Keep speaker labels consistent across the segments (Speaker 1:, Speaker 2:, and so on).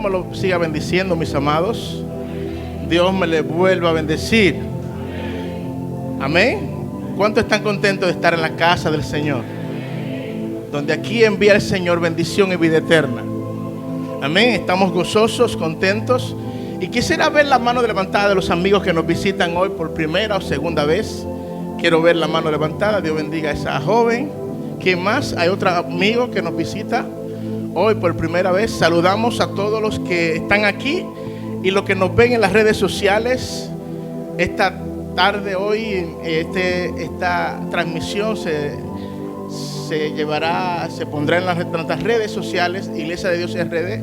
Speaker 1: Dios me lo siga bendiciendo, mis amados. Dios me le vuelva a bendecir. Amén. ¿Cuántos están contentos de estar en la casa del Señor? Donde aquí envía el Señor bendición y vida eterna. Amén. Estamos gozosos, contentos. Y quisiera ver la mano levantada de los amigos que nos visitan hoy por primera o segunda vez. Quiero ver la mano levantada. Dios bendiga a esa joven. ¿Quién más? Hay otro amigo que nos visita hoy por primera vez. Saludamos a todos los que están aquí y los que nos ven en las redes sociales. Esta tarde, hoy, esta transmisión se pondrá en nuestras redes sociales. Iglesia de Dios RD,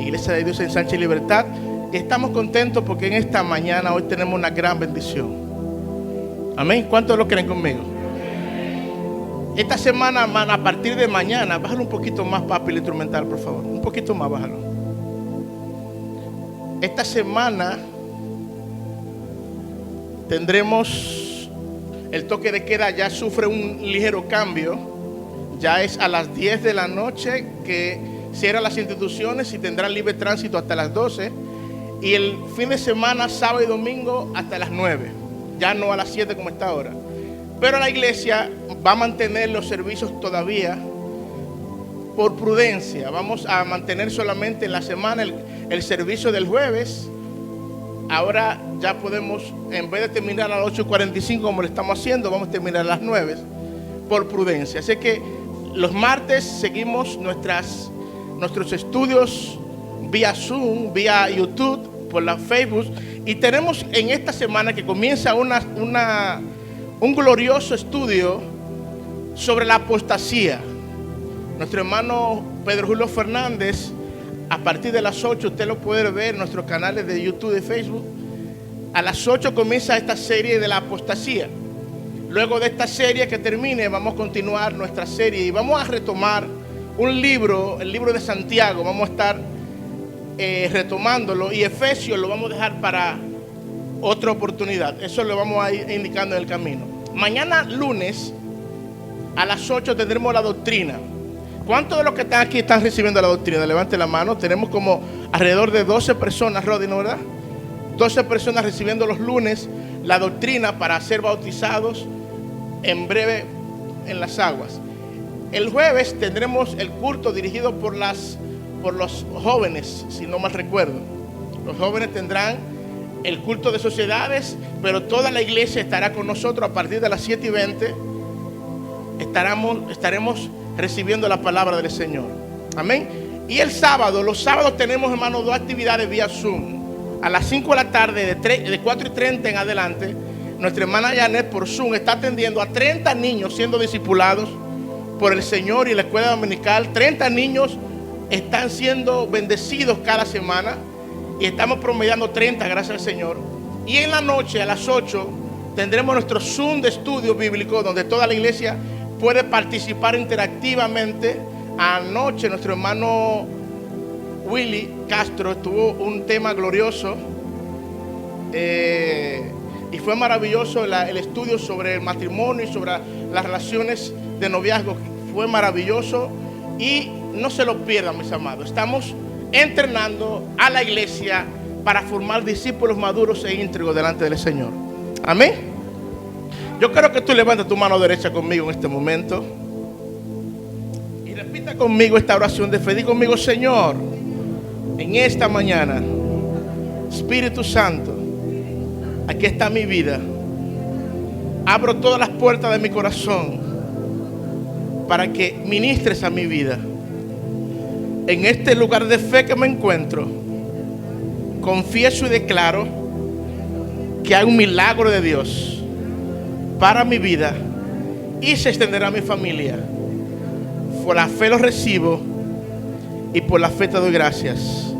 Speaker 1: Iglesia de Dios en Sánchez y Libertad. Y estamos contentos porque en esta mañana, hoy tenemos una gran bendición. Amén. ¿Cuántos lo creen conmigo? Esta semana, a partir de mañana, bájalo un poquito más, papi, el instrumental, por favor. Un poquito más, bájalo. Esta semana tendremos el toque de queda, ya sufre un ligero cambio. Ya es a las 10 de la noche que cierran las instituciones y tendrán libre tránsito hasta las 12. Y el fin de semana, sábado y domingo, hasta las 9. Ya no a las 7 como está ahora. Pero la iglesia va a mantener los servicios todavía por prudencia. Vamos a mantener solamente en la semana el servicio del jueves. Ahora ya podemos, en vez de terminar a las 8:45 como lo estamos haciendo, vamos a terminar a las 9 por prudencia. Así que los martes seguimos nuestros estudios vía Zoom, vía YouTube, por la Facebook. Y tenemos en esta semana que comienza un glorioso estudio sobre la apostasía. Nuestro hermano Pedro Julio Fernández, a partir de las 8, usted lo puede ver en nuestros canales de YouTube y Facebook. A las 8 comienza esta serie de la apostasía. Luego de esta serie que termine, vamos a continuar nuestra serie y vamos a retomar un libro, el libro de Santiago. Vamos a estar retomándolo, y Efesios lo vamos a dejar para otra oportunidad. Eso lo vamos a ir indicando en el camino. Mañana lunes a las 8 tendremos la doctrina. ¿Cuántos de los que están aquí están recibiendo la doctrina? Levante la mano. Tenemos como alrededor de 12 personas, Roddy, ¿no, verdad? 12 personas recibiendo los lunes la doctrina para ser bautizados en breve en las aguas. El jueves tendremos el culto dirigido por los jóvenes, si no mal recuerdo. Los jóvenes tendrán el culto de sociedades, pero toda la iglesia estará con nosotros a partir de las 7:20. Estaremos recibiendo la palabra del Señor. Amén. Y el sábado, los sábados tenemos, hermanos, 2 actividades vía Zoom. A las 5 de la tarde, de 4:30 en adelante, nuestra hermana Janet por Zoom está atendiendo a 30 niños siendo discipulados por el Señor y la escuela dominical. 30 niños están siendo bendecidos cada semana y estamos promediando 30, gracias al Señor. Y en la noche, a las 8, tendremos nuestro Zoom de estudio bíblico, donde toda la iglesia puede participar interactivamente. Anoche nuestro hermano Willy Castro tuvo un tema glorioso y fue maravilloso el estudio sobre el matrimonio y sobre las relaciones de noviazgo. Fue maravilloso y no se lo pierdan, mis amados. Estamos entrenando a la iglesia para formar discípulos maduros e íntegros delante del Señor. Amén. Yo quiero que tú levantes tu mano derecha conmigo en este momento y repita conmigo esta oración de fe. Di conmigo: Señor, en esta mañana, Espíritu Santo, aquí está mi vida. Abro todas las puertas de mi corazón para que ministres a mi vida. En este lugar de fe que me encuentro, confieso y declaro que hay un milagro de Dios para mi vida y se extenderá a mi familia. Por la fe lo recibo y por la fe te doy gracias.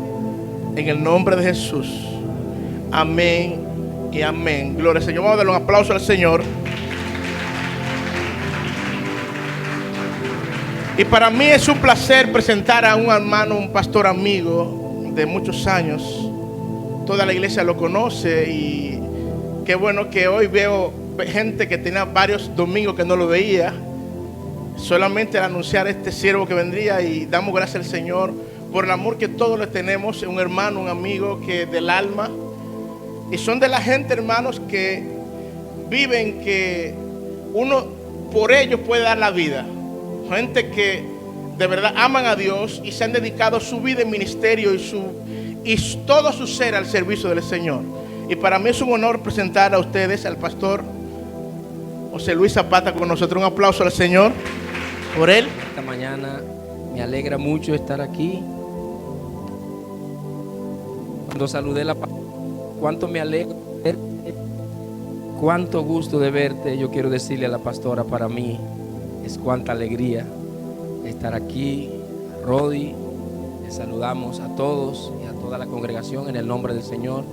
Speaker 1: En el nombre de Jesús. Amén y amén. Gloria al Señor. Vamos a darle un aplauso al Señor. Y para mí es un placer presentar a un hermano, un pastor amigo de muchos años. Toda la iglesia lo conoce y qué bueno que hoy veo gente que tenía varios domingos que no lo veía. Solamente al anunciar este siervo que vendría, y damos gracias al Señor por el amor que todos les tenemos, un hermano, un amigo que del alma. Y son de la gente, hermanos, que viven que uno por ellos puede dar la vida. Gente que de verdad aman a Dios y se han dedicado su vida en ministerio y todo su ser al servicio del Señor. Y para mí es un honor presentar a ustedes al pastor José Luis Zapata con nosotros. Un aplauso al Señor por él.
Speaker 2: Esta mañana me alegra mucho estar aquí. Cuando saludé cuánto me alegra verte, cuánto gusto de verte. Yo quiero decirle a la pastora, para mí es cuánta alegría estar aquí. Rodi, les saludamos a todos y a toda la congregación en el nombre del Señor,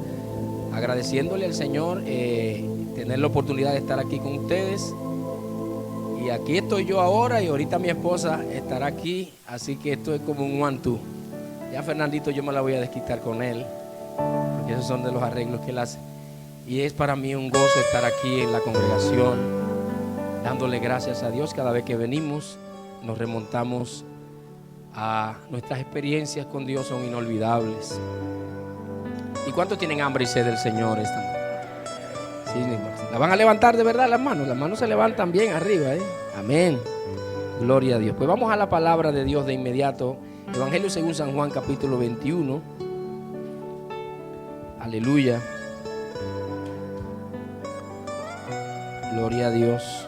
Speaker 2: agradeciéndole al Señor tener la oportunidad de estar aquí con ustedes. Y aquí estoy yo ahora y ahorita mi esposa estará aquí, así que esto es como un one-two. Ya Fernandito yo me la voy a desquitar con él, porque esos son de los arreglos que él hace. Y es para mí un gozo estar aquí en la congregación, dándole gracias a Dios. Cada vez que venimos nos remontamos a nuestras experiencias con Dios, son inolvidables. ¿Y cuántos tienen hambre y sed del Señor esta noche? Sí, la van a levantar de verdad las manos se levantan bien arriba, Amén, gloria a Dios. Pues vamos a la palabra de Dios de inmediato. Evangelio según San Juan, capítulo 21. Aleluya, gloria a Dios.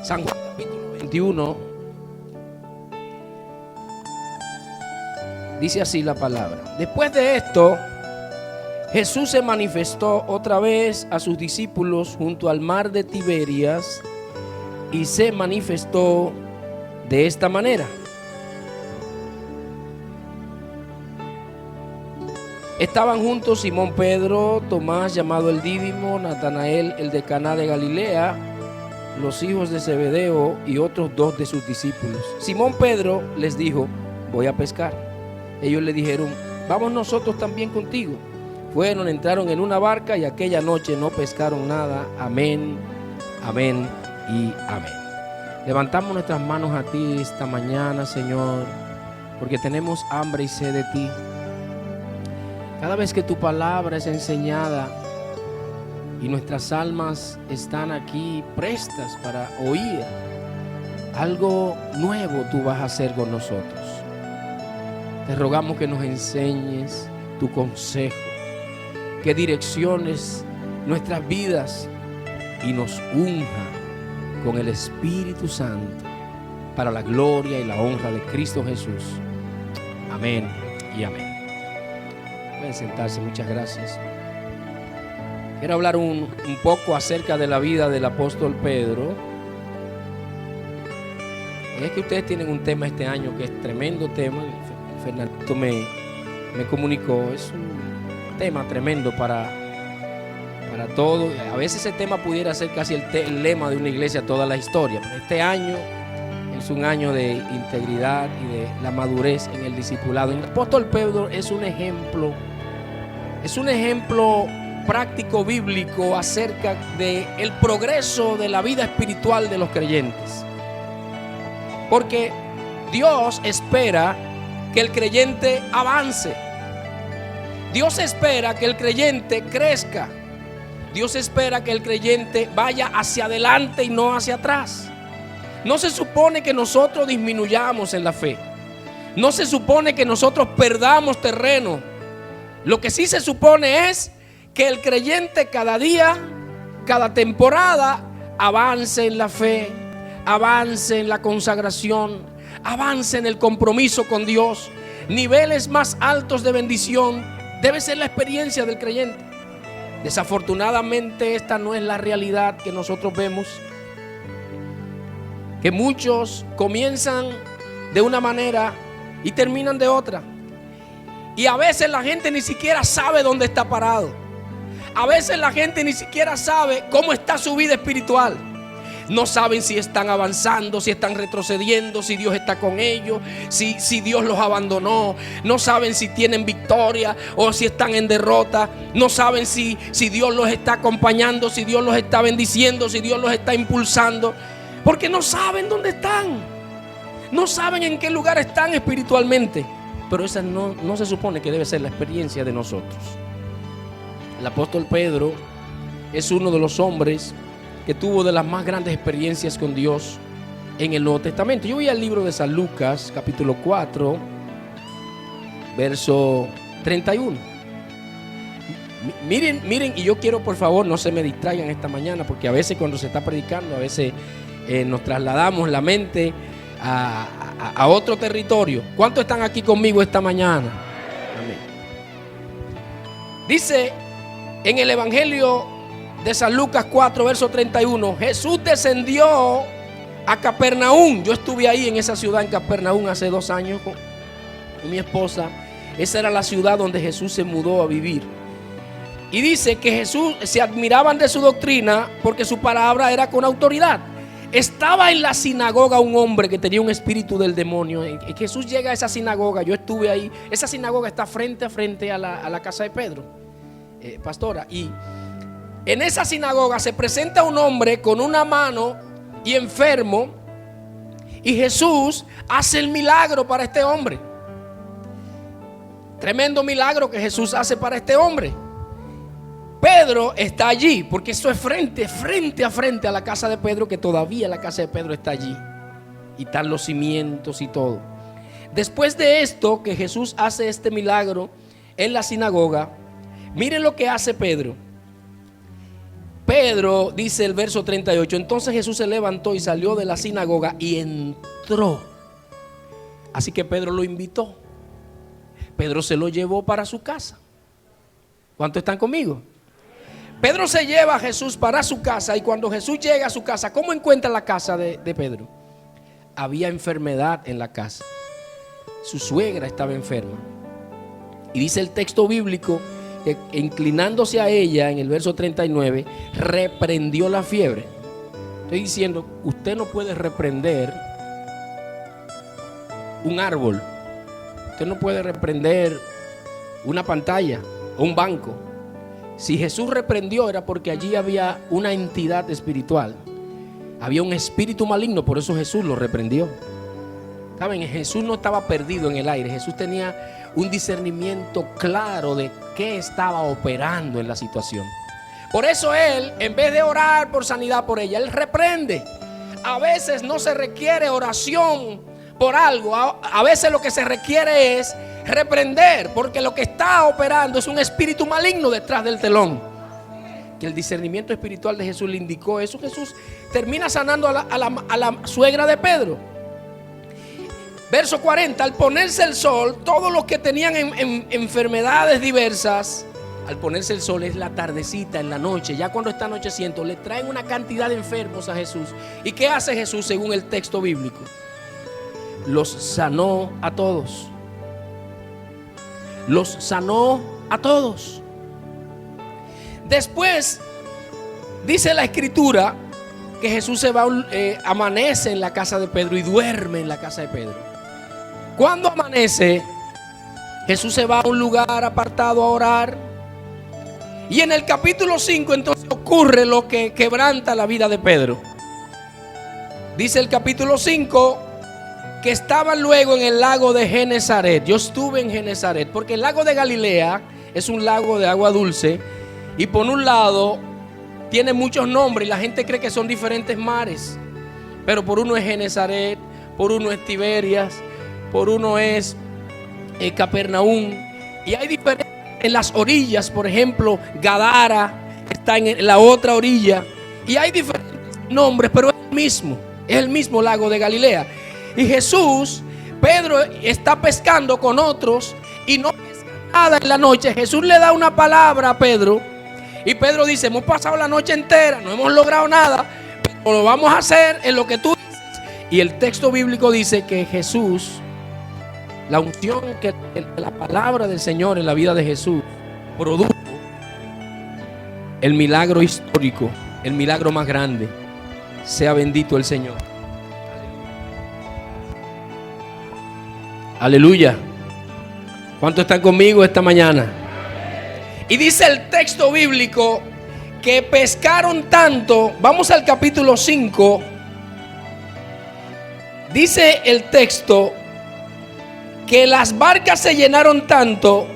Speaker 2: San Juan capítulo 21. Dice así la palabra. Después de esto, Jesús se manifestó otra vez a sus discípulos junto al mar de Tiberias y se manifestó de esta manera. Estaban juntos Simón Pedro, Tomás llamado el Dídimo, Natanael el de Caná de Galilea, los hijos de Zebedeo y otros dos de sus discípulos. Simón Pedro les dijo: voy a pescar. Ellos le dijeron: vamos nosotros también contigo. Fueron, entraron en una barca y aquella noche no pescaron nada. Amén, amén y amén. Levantamos nuestras manos a ti esta mañana, Señor, porque tenemos hambre y sed de ti. Cada vez que tu palabra es enseñada y nuestras almas están aquí prestas para oír, algo nuevo tú vas a hacer con nosotros. Te rogamos que nos enseñes tu consejo, que direcciones nuestras vidas y nos unja con el Espíritu Santo para la gloria y la honra de Cristo Jesús. Amén y amén. Pueden sentarse, muchas gracias. Quiero hablar un poco acerca de la vida del apóstol Pedro. Es que ustedes tienen un tema este año que es tremendo tema. Fernando me comunicó, es un tema tremendo para todo. A veces ese tema pudiera ser casi el lema de una iglesia toda la historia, pero este año es un año de integridad y de la madurez en el discipulado. El apóstol Pedro es un ejemplo práctico bíblico acerca del progreso de la vida espiritual de los creyentes, porque Dios espera que el creyente avance. Dios espera que el creyente crezca. Dios espera que el creyente vaya hacia adelante y no hacia atrás. No se supone que nosotros disminuyamos en la fe. No se supone que nosotros perdamos terreno. Lo que sí se supone es que el creyente cada día, cada temporada, avance en la fe, avance en la consagración, avance en el compromiso con Dios. Niveles más altos de bendición debe ser la experiencia del creyente. Desafortunadamente esta no es la realidad que nosotros vemos, que muchos comienzan de una manera y terminan de otra, y a veces la gente ni siquiera sabe dónde está parado. A veces la gente ni siquiera sabe cómo está su vida espiritual. No saben si están avanzando, si están retrocediendo, si Dios está con ellos, si Dios los abandonó. No saben si tienen victoria o si están en derrota. No saben si Dios los está acompañando, si Dios los está bendiciendo, si Dios los está impulsando. Porque no saben dónde están. No saben en qué lugar están espiritualmente. Pero esa no se supone que debe ser la experiencia de nosotros. El apóstol Pedro es uno de los hombres que tuvo de las más grandes experiencias con Dios en el Nuevo Testamento. Yo voy al libro de San Lucas, capítulo 4, verso 31. Miren, y yo quiero, por favor, no se me distraigan esta mañana, porque a veces cuando se está predicando, a veces nos trasladamos la mente a otro territorio. ¿Cuántos están aquí conmigo esta mañana? Amén. Dice en el Evangelio de San Lucas 4, verso 31, Jesús descendió a Capernaum. Yo estuve ahí en esa ciudad, en Capernaum, hace 2 años con mi esposa. Esa era la ciudad donde Jesús se mudó a vivir. Y dice que Jesús se admiraban de su doctrina porque su palabra era con autoridad. Estaba en la sinagoga un hombre que tenía un espíritu del demonio. Jesús llega a esa sinagoga, yo estuve ahí. Esa sinagoga está frente a frente a la casa de Pedro, pastora. Y en esa sinagoga se presenta un hombre con una mano y enfermo, y Jesús hace el milagro para este hombre. Tremendo milagro que Jesús hace para este hombre. Pedro está allí, porque eso es frente a frente a la casa de Pedro, que todavía la casa de Pedro está allí. Y están los cimientos y todo. Después de esto, que Jesús hace este milagro en la sinagoga, miren lo que hace Pedro. Pedro, dice el verso 38, entonces Jesús se levantó y salió de la sinagoga y entró. Así que Pedro lo invitó. Pedro se lo llevó para su casa. ¿Cuántos están conmigo? Pedro se lleva a Jesús para su casa, y cuando Jesús llega a su casa, ¿cómo encuentra la casa de Pedro? Había enfermedad en la casa. Su suegra estaba enferma. Y dice el texto bíblico que inclinándose a ella, en el verso 39, reprendió la fiebre. Estoy diciendo, usted no puede reprender un árbol. Usted no puede reprender una pantalla o un banco. Si Jesús reprendió, era porque allí había una entidad espiritual. Había un espíritu maligno, por eso Jesús lo reprendió. ¿Saben? Jesús no estaba perdido en el aire. Jesús tenía un discernimiento claro de qué estaba operando en la situación. Por eso él, en vez de orar por sanidad por ella, él reprende. A veces no se requiere oración por algo. A veces lo que se requiere es reprender, porque lo que está operando es un espíritu maligno detrás del telón. Que el discernimiento espiritual de Jesús le indicó eso. Jesús termina sanando a la suegra de Pedro. Verso 40, al ponerse el sol, todos los que tenían enfermedades diversas, al ponerse el sol es la tardecita, en la noche, ya cuando está anocheciendo, le traen una cantidad de enfermos a Jesús. ¿Y qué hace Jesús según el texto bíblico? Los sanó a todos. Los sanó a todos. Después dice la escritura que Jesús se va, amanece en la casa de Pedro y duerme en la casa de Pedro. Cuando amanece, Jesús se va a un lugar apartado a orar. Y en el capítulo 5 entonces ocurre lo que quebranta la vida de Pedro. Dice el capítulo 5 que estaban luego en el lago de Genesaret. Yo estuve en Genesaret porque el lago de Galilea es un lago de agua dulce, y por un lado tiene muchos nombres y la gente cree que son diferentes mares, pero por uno es Genesaret, por uno es Tiberias, por uno es Capernaum, y hay diferentes en las orillas. Por ejemplo, Gadara está en la otra orilla, y hay diferentes nombres, pero es el mismo lago de Galilea. Y Jesús, Pedro está pescando con otros y no pesca nada en la noche. Jesús le da una palabra a Pedro y Pedro dice: hemos pasado la noche entera, no hemos logrado nada, pero lo vamos a hacer en lo que tú dices. Y el texto bíblico dice que Jesús, la unción, que la palabra del Señor en la vida de Jesús produjo el milagro histórico, el milagro más grande. Sea bendito el Señor. Aleluya. ¿Cuántos están conmigo esta mañana? Y dice el texto bíblico que pescaron tanto. Vamos al capítulo 5. Dice el texto que las barcas se llenaron tanto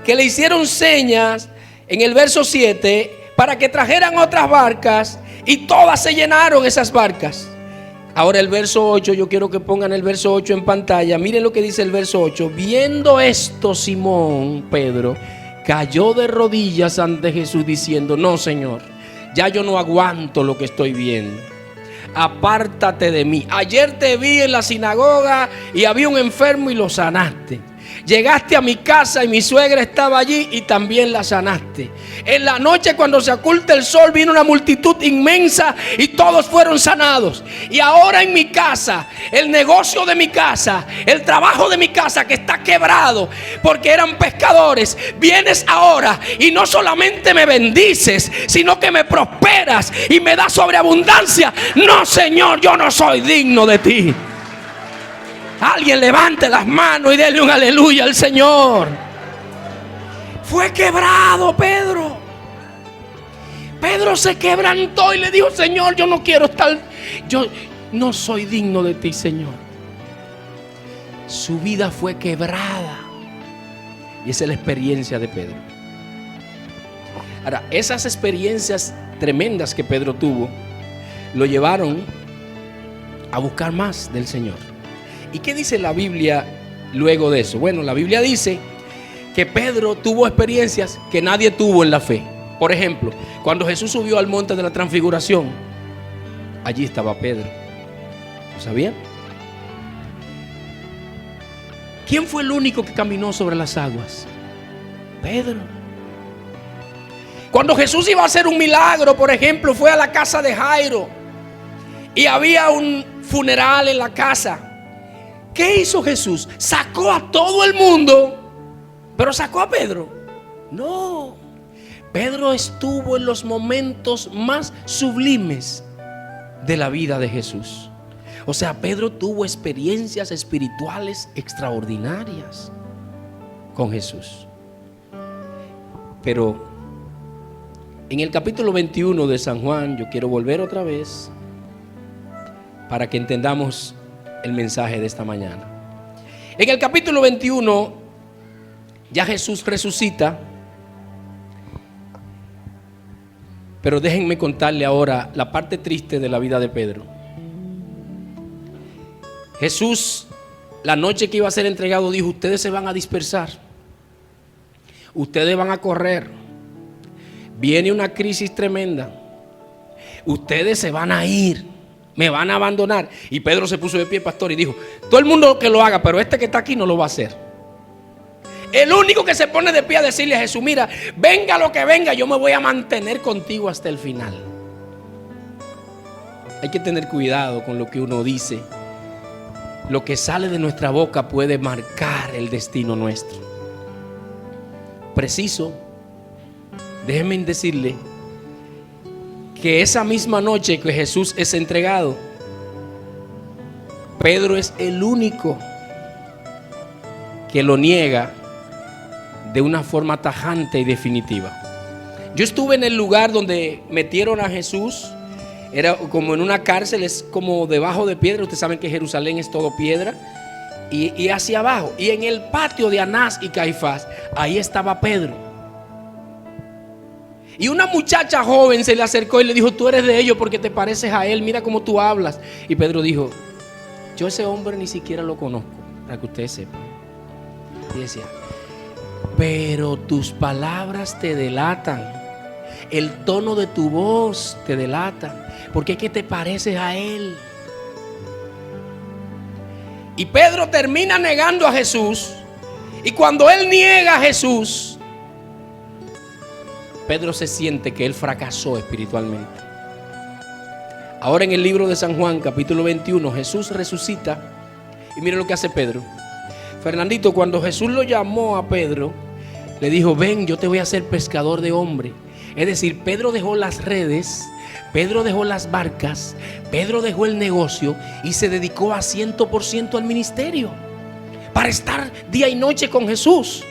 Speaker 2: que le hicieron señas en el verso 7 para que trajeran otras barcas, y todas se llenaron esas barcas. Ahora el verso 8, yo quiero que pongan el verso 8 en pantalla. Miren lo que dice el verso 8. Viendo esto, Simón Pedro cayó de rodillas ante Jesús diciendo: no, Señor, ya yo no aguanto lo que estoy viendo. Apártate de mí. Ayer te vi en la sinagoga y había un enfermo y lo sanaste. Llegaste a mi casa y mi suegra estaba allí y también la sanaste. En la noche, cuando se oculta el sol, vino una multitud inmensa y todos fueron sanados. Y ahora en mi casa, el negocio de mi casa, el trabajo de mi casa que está quebrado porque eran pescadores, vienes ahora y no solamente me bendices, sino que me prosperas y me das sobreabundancia. No, Señor, yo no soy digno de ti. Alguien levante las manos y denle un aleluya al Señor. Fue quebrado Pedro. Pedro se quebrantó y le dijo: Señor, yo no quiero estar, yo no soy digno de ti, Señor. Su vida fue quebrada. Y esa es la experiencia de Pedro. Ahora, esas experiencias tremendas que Pedro tuvo lo llevaron a buscar más del Señor. ¿Y qué dice la Biblia luego de eso? Bueno, la Biblia dice que Pedro tuvo experiencias que nadie tuvo en la fe. Por ejemplo, cuando Jesús subió al monte de la transfiguración, allí estaba Pedro. ¿Lo sabían? ¿Quién fue el único que caminó sobre las aguas? Pedro. Cuando Jesús iba a hacer un milagro, por ejemplo, fue a la casa de Jairo y había un funeral en la casa. ¿Qué hizo Jesús? Sacó a todo el mundo, pero sacó a Pedro. No, Pedro estuvo en los momentos más sublimes de la vida de Jesús. O sea, Pedro tuvo experiencias espirituales extraordinarias con Jesús. Pero en el capítulo 21 de San Juan, yo quiero volver otra vez para que entendamos el mensaje de esta mañana. En el capítulo 21 ya Jesús resucita. Pero déjenme contarle ahora la parte triste de la vida de Pedro. Jesús, la noche que iba a ser entregado, dijo: ustedes se van a dispersar, ustedes van a correr, viene una crisis tremenda, ustedes se van a ir, me van a abandonar. Y Pedro se puso de pie, pastor, y dijo: todo el mundo que lo haga, pero este que está aquí no lo va a hacer. El único que se pone de pie a decirle a Jesús: mira, venga lo que venga, yo me voy a mantener contigo hasta el final. Hay que tener cuidado con lo que uno dice. Lo que sale de nuestra boca puede marcar el destino nuestro. Preciso, déjenme decirle que esa misma noche que Jesús es entregado, Pedro es el único que lo niega de una forma tajante y definitiva. Yo estuve en el lugar donde metieron a Jesús. Era como en una cárcel, es como debajo de piedra. Ustedes saben que Jerusalén es todo piedra. Y hacia abajo, y en el patio de Anás y Caifás, ahí estaba Pedro. Y una muchacha joven se le acercó y le dijo: tú eres de ellos porque te pareces a él, mira cómo tú hablas. Y Pedro dijo: yo ese hombre ni siquiera lo conozco, para que ustedes sepan. Y decía: pero tus palabras te delatan, el tono de tu voz te delata, porque es que te pareces a él. Y Pedro termina negando a Jesús. Y cuando él niega a Jesús, Pedro se siente que él fracasó espiritualmente. Ahora en el libro de San Juan, capítulo 21, Jesús resucita. Y miren lo que hace Pedro. Fernandito, cuando Jesús lo llamó a Pedro, le dijo: ven, yo te voy a hacer pescador de hombres. Es decir, Pedro dejó las redes, Pedro dejó las barcas, Pedro dejó el negocio y se dedicó a 100% al ministerio para estar día y noche con Jesús.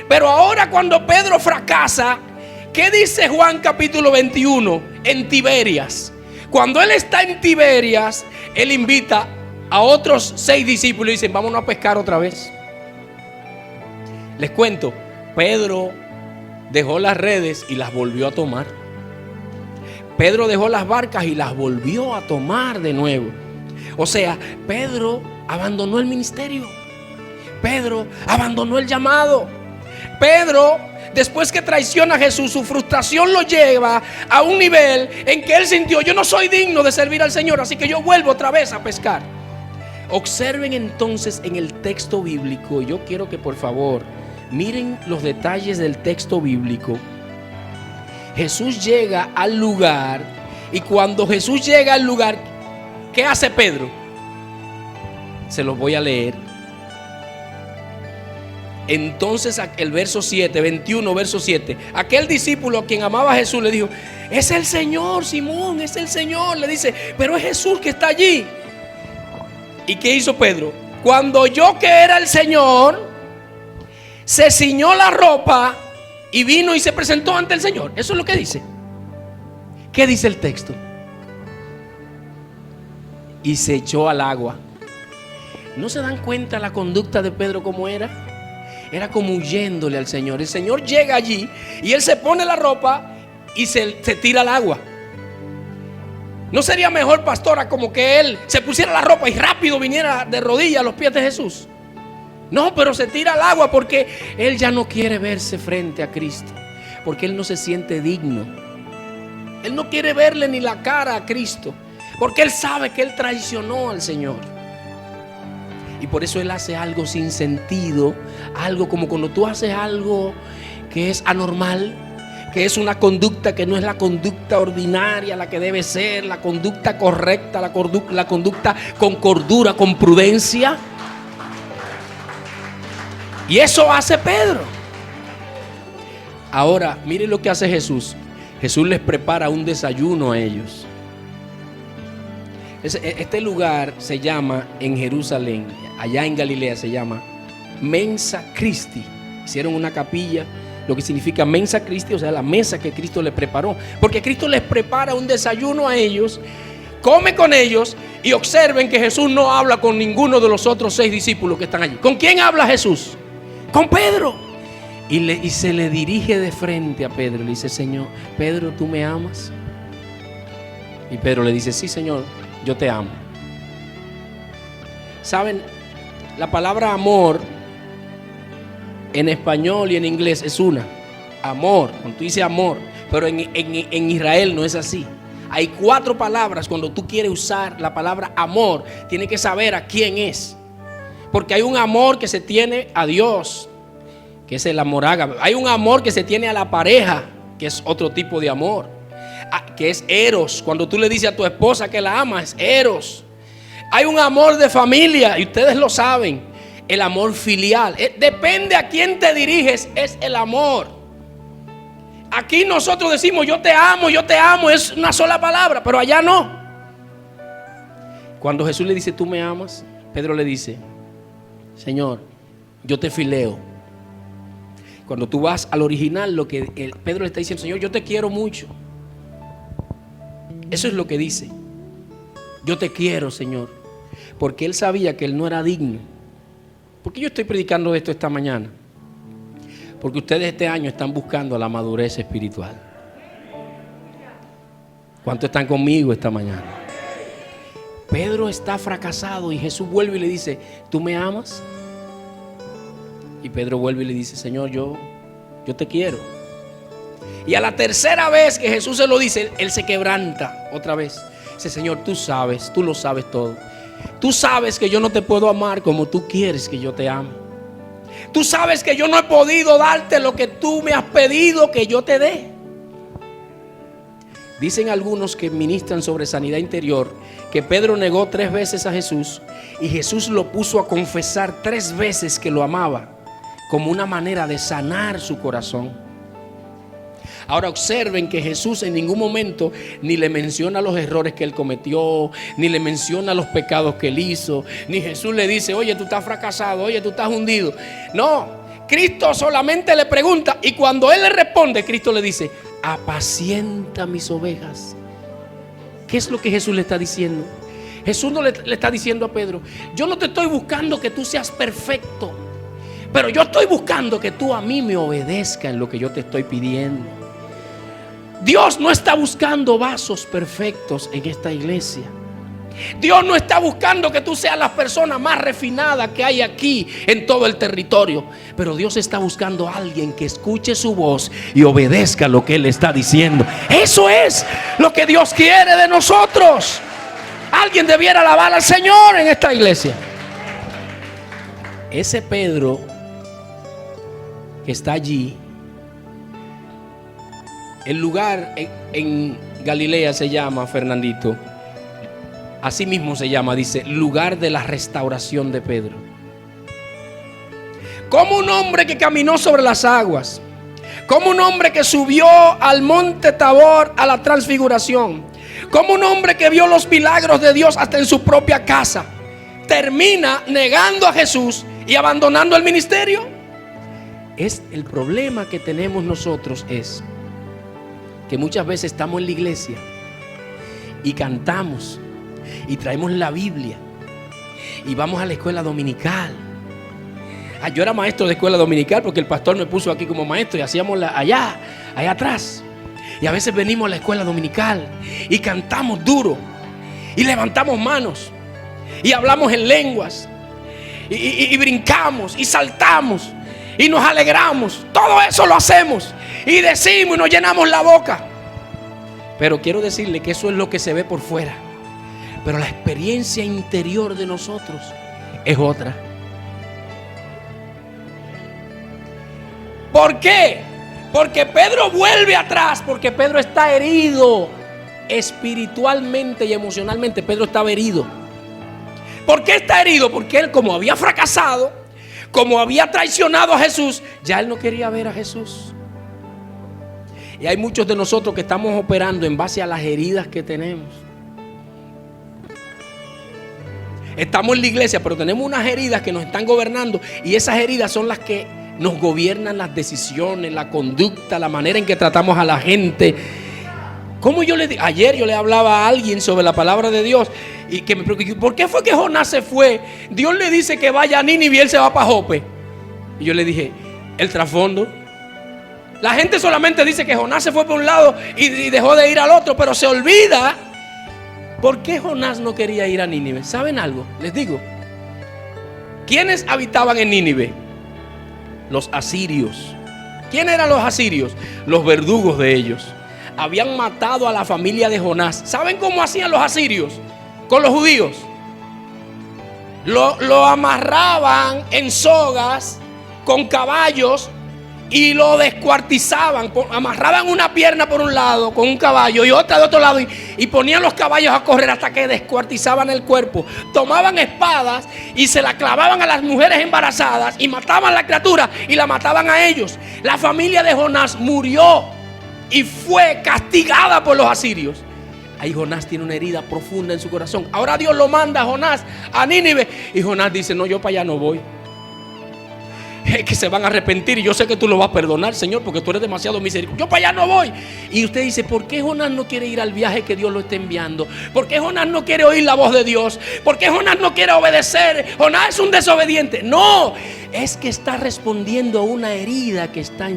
Speaker 2: Pero ahora cuando Pedro fracasa, ¿qué dice Juan capítulo 21 en Tiberias? Cuando él está en Tiberias, él invita a otros 6 discípulos y dicen: vámonos a pescar otra vez. Les cuento, Pedro dejó las redes y las volvió a tomar. Pedro dejó las barcas y las volvió a tomar de nuevo. O sea, Pedro abandonó el ministerio. Pedro abandonó el llamado. Pedro, después que traiciona a Jesús, su frustración lo lleva a un nivel en que él sintió: yo no soy digno de servir al Señor, así que yo vuelvo otra vez a pescar. Observen entonces en el texto bíblico. Yo quiero que por favor miren los detalles del texto bíblico. Jesús llega al lugar, y cuando Jesús llega al lugar, ¿qué hace Pedro? Se los voy a leer. Entonces el verso 7, 21 verso 7, aquel discípulo a quien amaba a Jesús le dijo: es el Señor, Simón, es el Señor. Le dice: pero es Jesús que está allí. ¿Y qué hizo Pedro? Cuando oyó que era el Señor, se ciñó la ropa y vino y se presentó ante el Señor. Eso es lo que dice. ¿Qué dice el texto? Y se echó al agua. ¿No se dan cuenta la conducta de Pedro cómo era? Era como huyéndole al Señor. El Señor llega allí y él se pone la ropa y se tira al agua. ¿No sería mejor, pastora, como que él se pusiera la ropa y rápido viniera de rodillas a los pies de Jesús? No, pero se tira al agua porque él ya no quiere verse frente a Cristo, porque él no se siente digno. Él no quiere verle ni la cara a Cristo, porque él sabe que él traicionó al Señor. Y por eso él hace algo sin sentido, algo como cuando tú haces algo que es anormal, que es una conducta que no es la conducta ordinaria, la que debe ser, la conducta correcta, la conducta con cordura, con prudencia. Y eso hace Pedro. Ahora, miren lo que hace Jesús. Jesús les prepara un desayuno a ellos. Este lugar se llama en Jerusalén, allá en Galilea se llama Mensa Christi. Hicieron una capilla, lo que significa Mensa Christi, o sea, la mesa que Cristo les preparó. Porque Cristo les prepara un desayuno a ellos, come con ellos, y observen que Jesús no habla con ninguno de los otros 6 discípulos que están allí. ¿Con quién habla Jesús? Con Pedro. Y se le dirige de frente a Pedro. Le dice: Señor, Pedro, ¿tú me amas? Y Pedro le dice: sí, Señor, yo te amo. ¿Saben? La palabra amor en español y en inglés es una. Amor, cuando tú dices amor. Pero en Israel no es así. Hay 4 palabras. Cuando tú quieres usar la palabra amor, tienes que saber a quién es. Porque hay un amor que se tiene a Dios, que es el amor ágape. Hay un amor que se tiene a la pareja, que es otro tipo de amor, que es eros. Cuando tú le dices a tu esposa que la amas, es eros. Hay un amor de familia, y ustedes lo saben, el amor filial. Depende a quién te diriges, es el amor. Aquí nosotros decimos yo te amo, es una sola palabra, pero allá no. Cuando Jesús le dice tú me amas, Pedro le dice: Señor, yo te fileo. Cuando tú vas al original, lo que Pedro le está diciendo: Señor, yo te quiero mucho. Eso es lo que dice. Yo te quiero, Señor. Porque él sabía que él no era digno. ¿Por qué yo estoy predicando esto esta mañana? Porque ustedes este año están buscando la madurez espiritual. ¿Cuántos están conmigo esta mañana? Pedro está fracasado y Jesús vuelve y le dice: ¿tú me amas? Y Pedro vuelve y le dice: Señor, yo te quiero. Y a la tercera vez que Jesús se lo dice, él se quebranta otra vez. Dice: Señor, tú sabes, tú lo sabes todo. Tú sabes que yo no te puedo amar como tú quieres que yo te ame. Tú sabes que yo no he podido darte lo que tú me has pedido que yo te dé. Dicen algunos que ministran sobre sanidad interior que Pedro negó 3 veces a Jesús y Jesús lo puso a confesar 3 veces que lo amaba, como una manera de sanar su corazón. Ahora observen que Jesús en ningún momento ni le menciona los errores que él cometió, ni le menciona los pecados que él hizo, ni Jesús le dice, oye, tú estás fracasado, oye, tú estás hundido. No, Cristo solamente le pregunta, y cuando él le responde, Cristo le dice, apacienta mis ovejas. ¿Qué es lo que Jesús le está diciendo? Jesús no le está diciendo a Pedro, yo no te estoy buscando que tú seas perfecto, pero yo estoy buscando que tú a mí me obedezcas en lo que yo te estoy pidiendo. Dios no está buscando vasos perfectos en esta iglesia. Dios no está buscando que tú seas la persona más refinada que hay aquí en todo el territorio, pero Dios está buscando a alguien que escuche su voz y obedezca lo que Él está diciendo. Eso es lo que Dios quiere de nosotros. Alguien debiera alabar al Señor en esta iglesia. Ese Pedro que está allí, el lugar en Galilea se llama, Fernandito, así mismo se llama, dice, lugar de la restauración de Pedro. Como un hombre que caminó sobre las aguas, como un hombre que subió al monte Tabor a la transfiguración, como un hombre que vio los milagros de Dios hasta en su propia casa, termina negando a Jesús y abandonando el ministerio. Es el problema que tenemos nosotros, es que muchas veces estamos en la iglesia y cantamos y traemos la Biblia y vamos a la escuela dominical. Yo era maestro de escuela dominical porque el pastor me puso aquí como maestro y hacíamos allá atrás. Y a veces venimos a la escuela dominical y cantamos duro y levantamos manos y hablamos en lenguas y brincamos y saltamos y nos alegramos. Todo eso lo hacemos y decimos y nos llenamos la boca. Pero quiero decirle que eso es lo que se ve por fuera, pero la experiencia interior de nosotros es otra. ¿Por qué? Porque Pedro vuelve atrás, porque Pedro está herido espiritualmente y emocionalmente. Pedro estaba herido. ¿Por qué está herido? Porque él, como había fracasado, como había traicionado a Jesús, ya él no quería ver a Jesús. Y hay muchos de nosotros que estamos operando en base a las heridas que tenemos. Estamos en la iglesia, pero tenemos unas heridas que nos están gobernando, y esas heridas son las que nos gobiernan las decisiones, la conducta, la manera en que tratamos a la gente. Como ayer yo le hablaba a alguien sobre la palabra de Dios y que me preocupé, ¿por qué fue que Jonás se fue? Dios le dice que vaya a Nínive y él se va para Jope. Y yo le dije, el trasfondo. La gente solamente dice que Jonás se fue por un lado y dejó de ir al otro, pero se olvida por qué Jonás no quería ir a Nínive. ¿Saben algo? Les digo, ¿quiénes habitaban en Nínive? Los asirios. ¿Quién eran los asirios? Los verdugos de ellos. Habían matado a la familia de Jonás. ¿Saben cómo hacían los asirios con los judíos? Lo amarraban en sogas con caballos y lo descuartizaban. Amarraban una pierna por un lado con un caballo y otra de otro lado y ponían los caballos a correr hasta que descuartizaban el cuerpo. Tomaban espadas y se la clavaban a las mujeres embarazadas y mataban a la criatura y la mataban a ellos. La familia de Jonás murió y fue castigada por los asirios. Ahí Jonás tiene una herida profunda en su corazón. Ahora Dios lo manda a Jonás a Nínive y Jonás dice, no, yo para allá no voy. Es que se van a arrepentir y yo sé que tú lo vas a perdonar, Señor, porque tú eres demasiado misericordioso. Yo para allá no voy. Y usted dice, ¿por qué Jonás no quiere ir al viaje que Dios lo está enviando? ¿Por qué Jonás no quiere oír la voz de Dios? ¿Por qué Jonás no quiere obedecer? Jonás es un desobediente. No, es que está respondiendo a una herida que está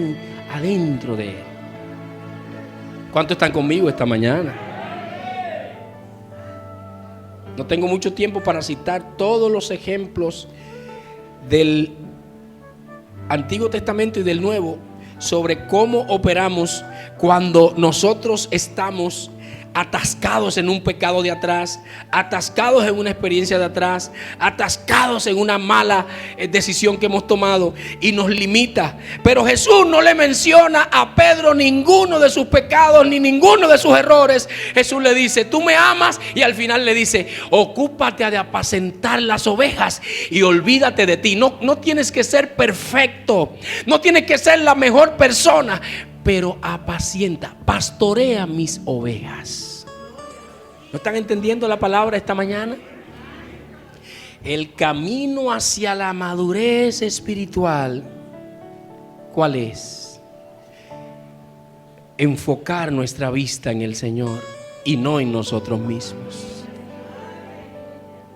Speaker 2: adentro de él. ¿Cuántos están conmigo esta mañana? No tengo mucho tiempo para citar todos los ejemplos del Antiguo Testamento y del Nuevo sobre cómo operamos cuando nosotros estamos atascados en un pecado de atrás, atascados en una experiencia de atrás, atascados en una mala decisión que hemos tomado y nos limita. Pero Jesús no le menciona a Pedro ninguno de sus pecados ni ninguno de sus errores. Jesús le dice, tú me amas, y al final le dice, ocúpate de apacentar las ovejas y olvídate de ti. No tienes que ser perfecto, no tienes que ser la mejor persona, pero apacienta, pastorea mis ovejas. ¿No están entendiendo la palabra esta mañana? El camino hacia la madurez espiritual, ¿cuál es? Enfocar nuestra vista en el Señor y no en nosotros mismos.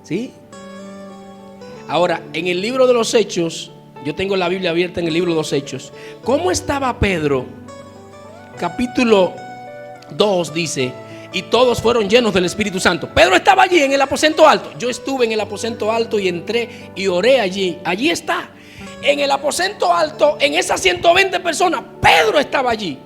Speaker 2: ¿Sí? Ahora, en el libro de los Hechos, yo tengo la Biblia abierta en el libro de los Hechos. ¿Cómo estaba Pedro? Capítulo 2 dice: y todos fueron llenos del Espíritu Santo. Pedro estaba allí en el aposento alto. Yo estuve en el aposento alto y entré y oré allí. Allí está. En el aposento alto, en esas 120 personas, Pedro estaba allí.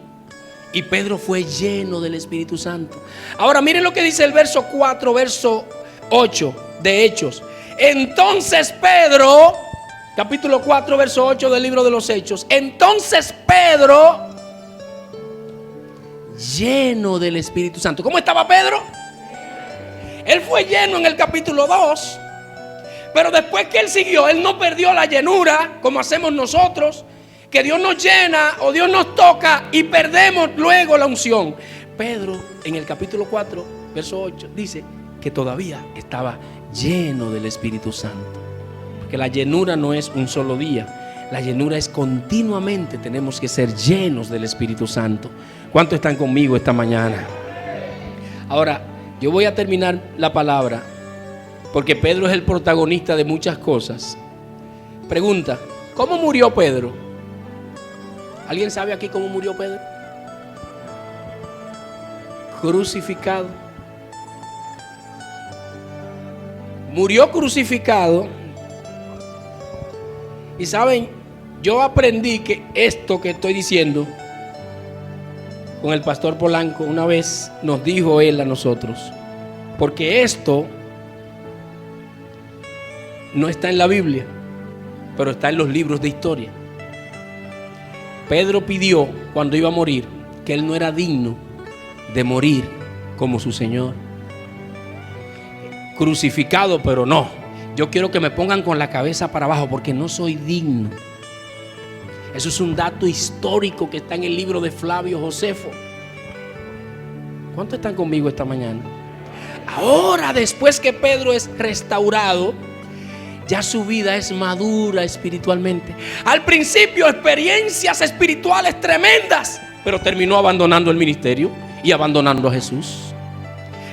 Speaker 2: Y Pedro fue lleno del Espíritu Santo. Ahora miren lo que dice el verso 4, verso 8 de Hechos. Entonces Pedro, capítulo 4, verso 8 del libro de los Hechos. Entonces Pedro, lleno del Espíritu Santo. ¿Cómo estaba Pedro? Él fue lleno en el capítulo 2. Pero después que él siguió, él no perdió la llenura como hacemos nosotros, que Dios nos llena o Dios nos toca y perdemos luego la unción. Pedro en el capítulo 4, verso 8 dice que todavía estaba lleno del Espíritu Santo. Porque la llenura no es un solo día. La llenura es continuamente. Tenemos que ser llenos del Espíritu Santo. ¿Cuántos están conmigo esta mañana? Ahora, yo voy a terminar la palabra porque Pedro es el protagonista de muchas cosas. Pregunta: ¿cómo murió Pedro? ¿Alguien sabe aquí cómo murió Pedro? Crucificado. Murió crucificado. Y saben, yo aprendí que esto que estoy diciendo con el pastor Polanco, una vez nos dijo él a nosotros, porque esto no está en la Biblia, pero está en los libros de historia. Pedro pidió cuando iba a morir que él no era digno de morir como su Señor. Crucificado, pero no. Yo quiero que me pongan con la cabeza para abajo porque no soy digno. Eso es un dato histórico que está en el libro de Flavio Josefo. ¿Cuántos están conmigo esta mañana? Ahora, después que Pedro es restaurado, ya su vida es madura espiritualmente. Al principio, experiencias espirituales tremendas, pero terminó abandonando el ministerio y abandonando a Jesús.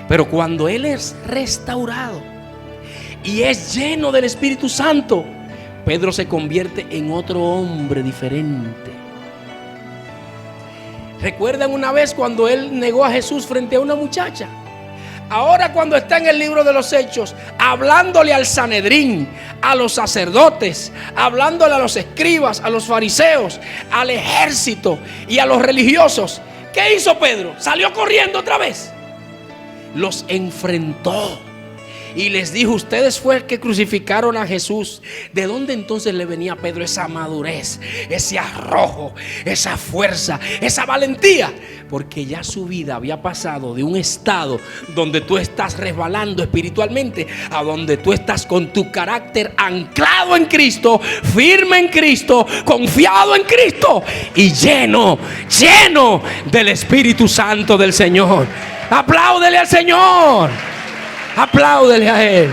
Speaker 2: Pero cuando él es restaurado y es lleno del Espíritu Santo, Pedro se convierte en otro hombre diferente. ¿Recuerdan una vez cuando él negó a Jesús frente a una muchacha? Ahora, cuando está en el libro de los Hechos, hablándole al Sanedrín, a los sacerdotes, hablándole a los escribas, a los fariseos, al ejército y a los religiosos, ¿qué hizo Pedro? Salió corriendo otra vez. Los enfrentó y les dijo: ustedes fue el que crucificaron a Jesús. ¿De dónde entonces le venía a Pedro esa madurez, ese arrojo, esa fuerza, esa valentía? Porque ya su vida había pasado de un estado donde tú estás resbalando espiritualmente a donde tú estás con tu carácter anclado en Cristo, firme en Cristo, confiado en Cristo y lleno del Espíritu Santo del Señor. Apláudele al Señor. Apláudele a Él.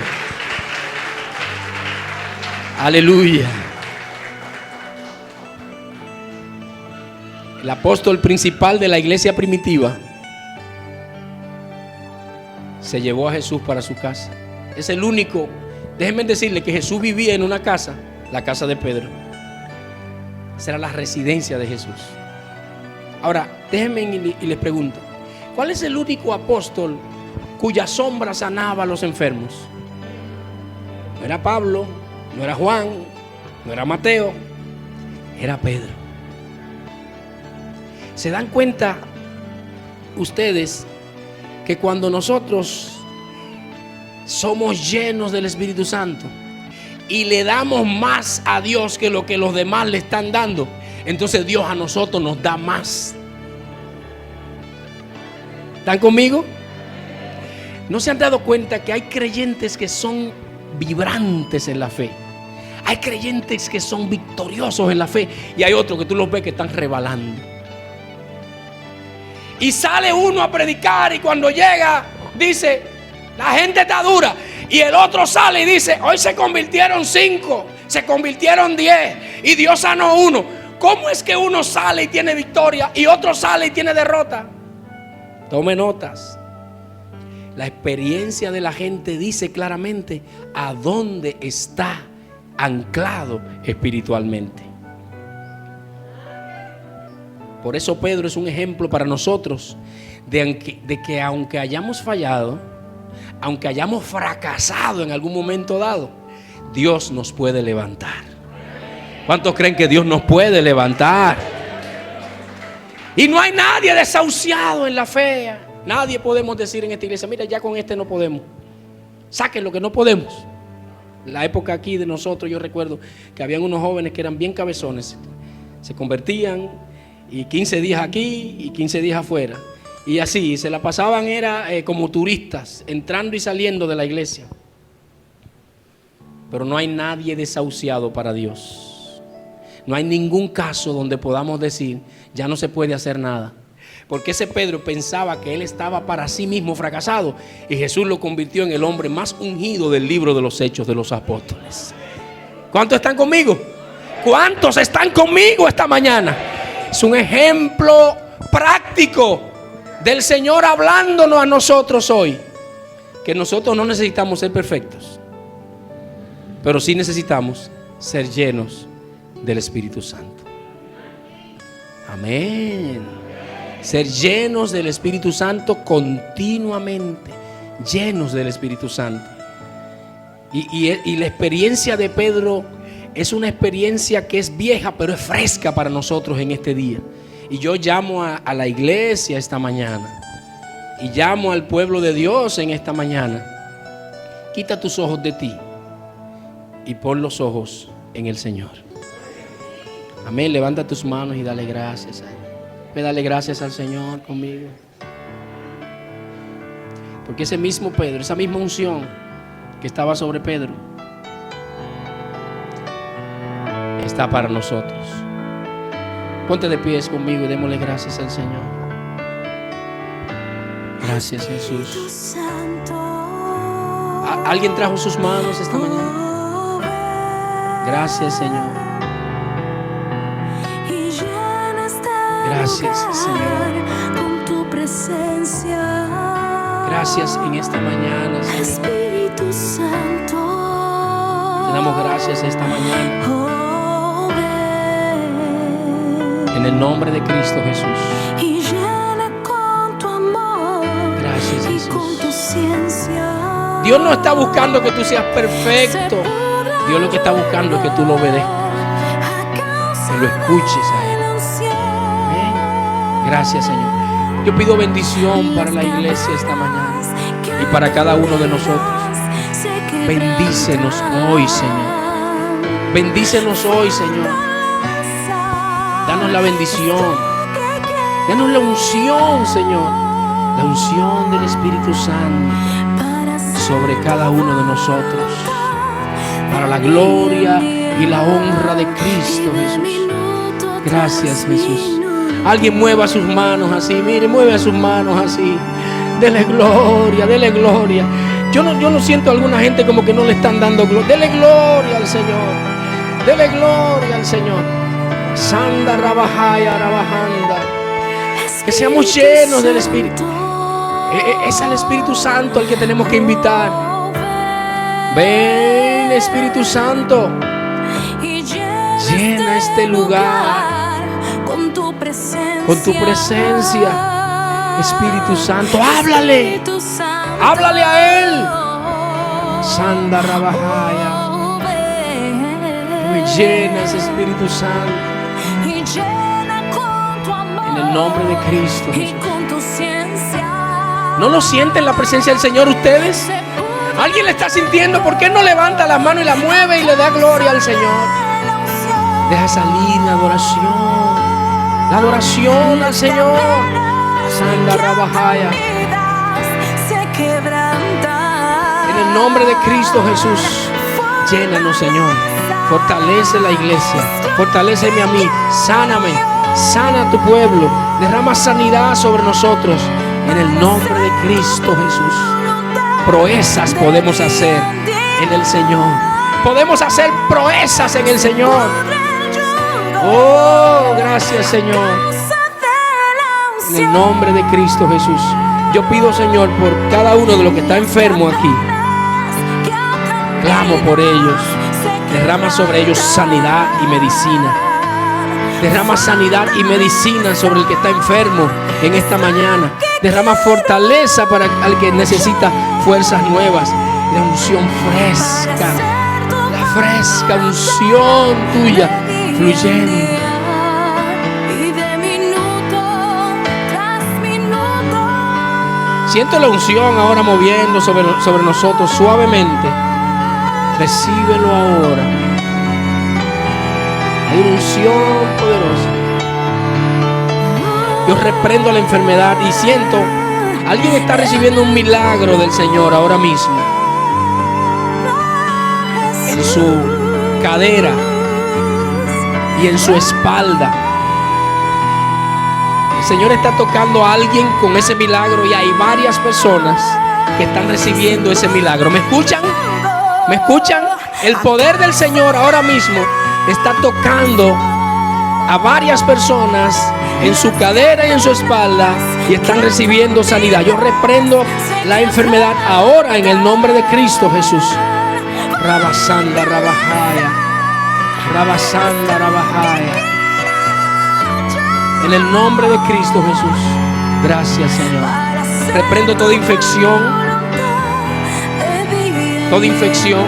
Speaker 2: Aleluya. El apóstol principal de la iglesia primitiva se llevó a Jesús para su casa. Es el único. Déjenme decirle que Jesús vivía en una casa, la casa de Pedro. Esa era la residencia de Jesús. Ahora, déjenme y les pregunto: ¿cuál es el único apóstol cuya sombra sanaba a los enfermos? No era Pablo, no era Juan, no era Mateo, era Pedro. ¿Se dan cuenta ustedes que cuando nosotros somos llenos del Espíritu Santo y le damos más a Dios que lo que los demás le están dando, entonces Dios a nosotros nos da más? ¿Están conmigo? ¿No se han dado cuenta que hay creyentes que son vibrantes en la fe? Hay creyentes que son victoriosos en la fe y hay otros que tú los ves que están rebalando. Y sale uno a predicar y cuando llega dice, la gente está dura. Y el otro sale y dice, hoy se convirtieron 5, se convirtieron 10 y Dios sanó 1. ¿Cómo es que uno sale y tiene victoria y otro sale y tiene derrota? Tome notas. La experiencia de la gente dice claramente a dónde está anclado espiritualmente. Por eso Pedro es un ejemplo para nosotros de que aunque hayamos fallado, aunque hayamos fracasado en algún momento dado, Dios nos puede levantar. ¿Cuántos creen que Dios nos puede levantar? Y no hay nadie desahuciado en la fe. Nadie podemos decir en esta iglesia, mira, ya con este no podemos. Saquen lo que no podemos. La época aquí de nosotros, yo recuerdo que habían unos jóvenes que eran bien cabezones. Se convertían y 15 días aquí y 15 días afuera. Y así, se la pasaban como turistas, entrando y saliendo de la iglesia. Pero no hay nadie desahuciado para Dios. No hay ningún caso donde podamos decir, ya no se puede hacer nada. Porque ese Pedro pensaba que él estaba para sí mismo fracasado. Y Jesús lo convirtió en el hombre más ungido del libro de los Hechos de los Apóstoles. ¿Cuántos están conmigo? ¿Cuántos están conmigo esta mañana? Es un ejemplo práctico del Señor hablándonos a nosotros hoy. Que nosotros no necesitamos ser perfectos, pero sí necesitamos ser llenos del Espíritu Santo. Amén. Ser llenos del Espíritu Santo continuamente. Llenos del Espíritu Santo. Y la experiencia de Pedro es una experiencia que es vieja, pero es fresca para nosotros en este día. Y yo llamo a la iglesia esta mañana. Y llamo al pueblo de Dios en esta mañana. Quita tus ojos de ti y pon los ojos en el Señor. Amén. Levanta tus manos y dale gracias a Él. Dale gracias al Señor conmigo. Porque ese mismo Pedro, esa misma unción que estaba sobre Pedro, está para nosotros. Ponte de pies conmigo y démosle gracias al Señor. Gracias, Jesús. ¿Alguien trajo sus manos esta mañana? Gracias, Señor. Gracias, Señor.
Speaker 3: Con tu presencia.
Speaker 2: Gracias en esta mañana, Señor.
Speaker 3: Espíritu Santo.
Speaker 2: Te damos gracias esta mañana. En el nombre de Cristo Jesús.
Speaker 3: Y llena con tu amor.
Speaker 2: Gracias, Jesús.
Speaker 3: Y con tu ciencia.
Speaker 2: Dios no está buscando que tú seas perfecto. Dios lo que está buscando es que tú lo obedezcas, que lo escuches a Él. Gracias, Señor. Yo pido bendición para la iglesia esta mañana y para cada uno de nosotros. Bendícenos hoy, Señor. Bendícenos hoy, Señor. Danos la bendición. Danos la unción, Señor. La unción del Espíritu Santo sobre cada uno de nosotros. Para la gloria y la honra de Cristo Jesús. Gracias, Jesús. Alguien mueva sus manos así, mire, mueve sus manos así. Dele gloria, dele gloria. Yo no siento a alguna gente como que no le están dando gloria. Dele gloria al Señor. Dele gloria al Señor. Sanda rabajaya rabajanda. Que seamos llenos del Espíritu. Es al Espíritu Santo al que tenemos que invitar. Ven, Espíritu Santo. Llena este lugar con tu presencia, Espíritu Santo. Háblale, háblale a Él. Sanda rabajaya. Me llenas, Espíritu Santo. En el nombre de Cristo Jesús. ¿No lo sienten la presencia del Señor ustedes? ¿Alguien le está sintiendo? ¿Por qué no levanta la mano y la mueve y le da gloria al Señor? Deja salir la adoración. La adoración al Señor. Sanda rabajaya. En el nombre de Cristo Jesús, llénanos, Señor. Fortalece la iglesia. Fortaléceme a mí. Sáname. Sana a tu pueblo. Derrama sanidad sobre nosotros. En el nombre de Cristo Jesús. Proezas podemos hacer en el Señor. Podemos hacer proezas en el Señor. Oh, gracias, Señor. En el nombre de Cristo Jesús. Yo pido, Señor, por cada uno de los que está enfermo aquí. Clamo por ellos. Derrama sobre ellos sanidad y medicina. Derrama sanidad y medicina sobre el que está enfermo en esta mañana. Derrama fortaleza para el que necesita fuerzas nuevas. La unción fresca. La fresca unción tuya fluyendo. Siento la unción ahora moviendo sobre nosotros suavemente. Recíbelo ahora. Hay una unción poderosa. Yo reprendo la enfermedad y siento, alguien está recibiendo un milagro del Señor ahora mismo. En su cadera y en su espalda. El Señor está tocando a alguien con ese milagro y hay varias personas que están recibiendo ese milagro. ¿Me escuchan? ¿Me escuchan? El poder del Señor ahora mismo está tocando a varias personas en su cadera y en su espalda y están recibiendo sanidad. Yo reprendo la enfermedad ahora en el nombre de Cristo Jesús. Rabasanda, Rabajaya. Rabasanda, Rabajaya. En el nombre de Cristo Jesús. Gracias, Señor. Reprendo toda infección. Toda infección.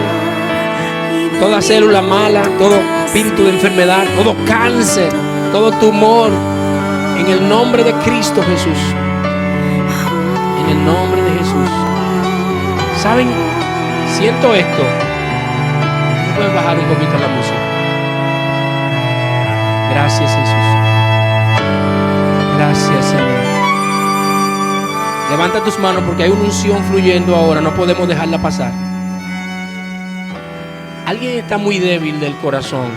Speaker 2: Toda célula mala. Todo espíritu de enfermedad. Todo cáncer. Todo tumor. En el nombre de Cristo Jesús. En el nombre de Jesús. ¿Saben? Siento esto. Pueden bajar un poquito la música. Gracias, Jesús. Gracias, Señor. Levanta tus manos porque hay una unción fluyendo ahora. No podemos dejarla pasar. Alguien está muy débil del corazón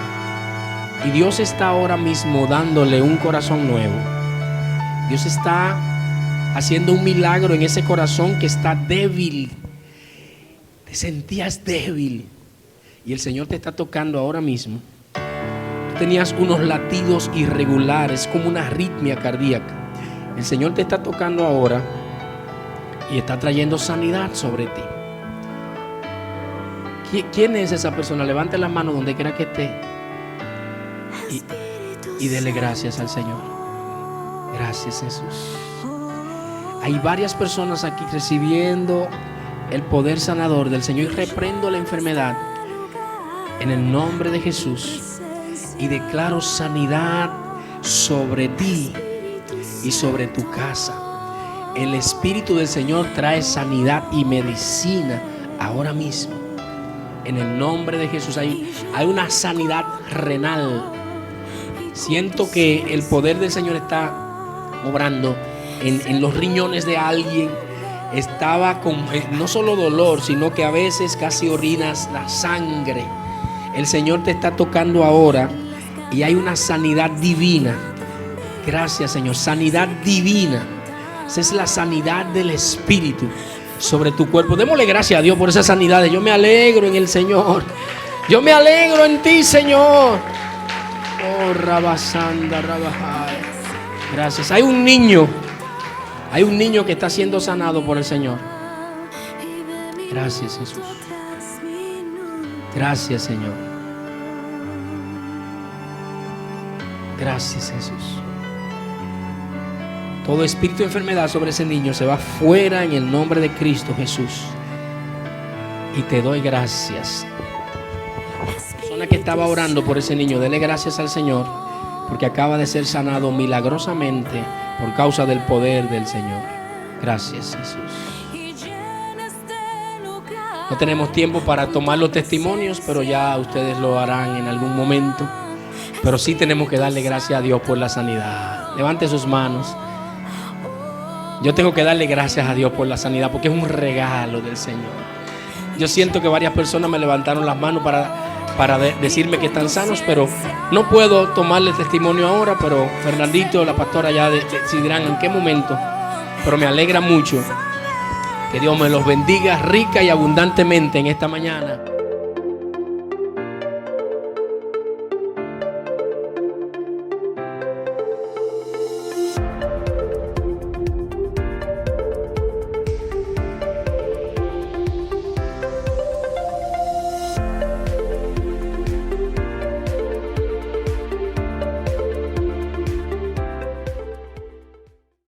Speaker 2: y Dios está ahora mismo dándole un corazón nuevo. Dios está haciendo un milagro en ese corazón que está débil. Te sentías débil y el Señor te está tocando ahora mismo. Tenías unos latidos irregulares, como una arritmia cardíaca. El Señor te está tocando ahora y está trayendo sanidad sobre ti. ¿Quién es esa persona? Levante la mano donde quiera que esté y dele gracias al Señor. Gracias, Jesús. Hay varias personas aquí recibiendo el poder sanador del Señor. Y reprendo la enfermedad en el nombre de Jesús. Y declaro sanidad sobre ti y sobre tu casa. El Espíritu del Señor trae sanidad y medicina ahora mismo. En el nombre de Jesús hay una sanidad renal. Siento que el poder del Señor está obrando en los riñones de alguien. Estaba con no solo dolor, sino que a veces casi orinas la sangre. El Señor te está tocando ahora. Y hay una sanidad divina. Gracias, Señor. Sanidad divina. Esa es la sanidad del Espíritu sobre tu cuerpo. Démosle gracias a Dios por esas sanidades. Yo me alegro en el Señor. Yo me alegro en ti, Señor. Oh, Rabasanda, Rabajaya. Gracias. Hay un niño que está siendo sanado por el Señor. Gracias, Jesús. Gracias, Señor. Gracias, Jesús. Todo espíritu de enfermedad sobre ese niño se va fuera en el nombre de Cristo Jesús. Y te doy gracias. La persona que estaba orando por ese niño, dele gracias al Señor porque acaba de ser sanado milagrosamente por causa del poder del Señor. Gracias, Jesús. No tenemos tiempo para tomar los testimonios, pero ya ustedes lo harán en algún momento. Pero sí tenemos que darle gracias a Dios por la sanidad. Levante sus manos. Yo tengo que darle gracias a Dios por la sanidad porque es un regalo del Señor. Yo siento que varias personas me levantaron las manos para para decirme que están sanos, pero no puedo tomarle testimonio ahora, pero Fernandito, la pastora ya decidirán en qué momento. Pero me alegra mucho. Que Dios me los bendiga rica y abundantemente en esta mañana.